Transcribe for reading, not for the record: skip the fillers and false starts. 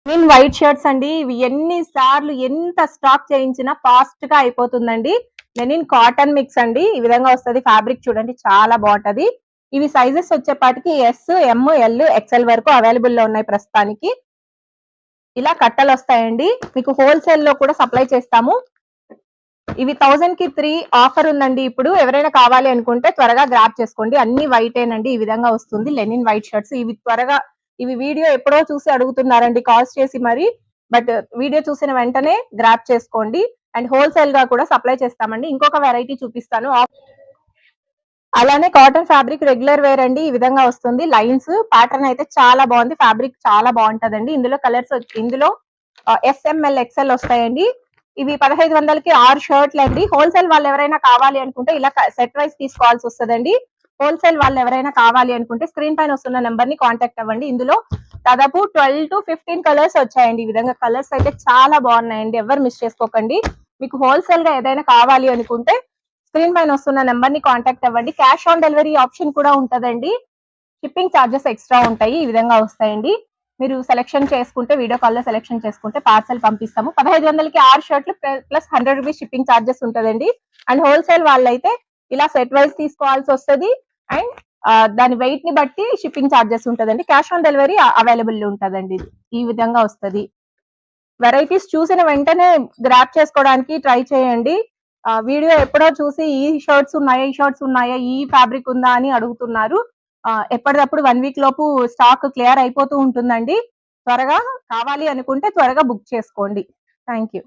Lenin white shirts అండి. ఇవి ఎన్ని సార్లు ఎంత స్టాక్ చేయించినా ఫాస్ట్ గా అయిపోతుందండి. లెనిన్ కాటన్ మిక్స్ అండి. ఈ విధంగా వస్తది. ఫ్యాబ్రిక్ చూడండి చాలా బాగుంటది. ఇవి సైజెస్ వచ్చేపాటికి ఎస్, ఎం, ఎల్, ఎక్స్ఎల్ వరకు అవైలబుల్ లో ఉన్నాయి ప్రస్తుతానికి. ఇలా కట్టలు వస్తాయండి. మీకు హోల్సేల్ లో కూడా సప్లై చేస్తాము. ఇవి 1000 కి 3 ఆఫర్ ఉందండి. ఇప్పుడు ఎవరైనా కావాలి అనుకుంటే త్వరగా గ్రాప్ చేసుకోండి. అన్ని వైటేనండి. ఈ విధంగా వస్తుంది లెనిన్ వైట్ షర్ట్స్. ఇవి త్వరగా ఇవి వీడియో ఎప్పుడో చూసి అడుగుతున్నారండి కాల్స్ చేసి మరి. బట్ వీడియో చూసిన వెంటనే గ్రాప్ చేసుకోండి. అండ్ హోల్సేల్ గా కూడా సప్లై చేస్తామండి. ఇంకొక వెరైటీ చూపిస్తాను. అలానే కాటన్ ఫ్యాబ్రిక్ రెగ్యులర్ వేర్ అండి. ఈ విధంగా వస్తుంది. లైన్స్ ప్యాటర్న్ అయితే చాలా బాగుంది. ఫ్యాబ్రిక్ చాలా బాగుంటదండి. ఇందులో కలర్స్ ఇందులో ఎస్ఎంఎల్ ఎక్స్ఎల్ వస్తాయండి. ఇవి 1500కి 6 షర్ట్లు అండి. హోల్సేల్ వాళ్ళు ఎవరైనా కావాలి అనుకుంటే ఇలా సెట్ వైస్ తీసుకోవాల్సి వస్తుందండి. హోల్సేల్ వాళ్ళు ఎవరైనా కావాలి అనుకుంటే స్క్రీన్ పైన వస్తున్న నెంబర్ ని కాంటాక్ట్ అవ్వండి. ఇందులో దాదాపు 12 to 15 కలర్స్ వచ్చాయండి. ఈ విధంగా కలర్స్ అయితే చాలా బాగున్నాయండి. ఎవరు మిస్ చేసుకోకండి. మీకు హోల్సేల్ గా ఏదైనా కావాలి అనుకుంటే స్క్రీన్ పైన వస్తున్న నెంబర్ ని కాంటాక్ట్ అవ్వండి. క్యాష్ ఆన్ డెలివరీ ఆప్షన్ కూడా ఉంటదండి. షిప్పింగ్ ఛార్జెస్ ఎక్స్ట్రా ఉంటాయి. ఈ విధంగా వస్తాయండి. మీరు సెలెక్షన్ చేసుకుంటే వీడియో కాల్ లో సెలెక్షన్ చేసుకుంటే పార్సల్ పంపిస్తాము. 1500కి 6 షర్ట్లు ప్లస్ 100 రూపీస్ షిప్పింగ్ ఛార్జెస్ ఉంటదండి. అండ్ హోల్సేల్ వాళ్ళైతే ఇలా సెట్ వైజ్ తీసుకోవాల్సి వస్తుంది. అండ్ దాని వెయిట్ ని బట్టి షిప్పింగ్ ఛార్జెస్ ఉంటదండి. క్యాష్ ఆన్ డెలివరీ అవైలబుల్ ఉంటదండి. ఈ విధంగా వస్తది. వెరైటీస్ చూసిన వెంటనే గ్రాప్ చేసుకోవడానికి ట్రై చేయండి. వీడియో ఎప్పుడో చూసి ఈ షర్ట్స్ ఉన్నాయా, ఈ ఫ్యాబ్రిక్ ఉందా అని అడుగుతున్నారు. ఎప్పటికప్పుడు 1 వీక్ లోపు స్టాక్ క్లియర్ అయిపోతూ ఉంటుందండి. త్వరగా కావాలి అనుకుంటే త్వరగా బుక్ చేసుకోండి. Thank you.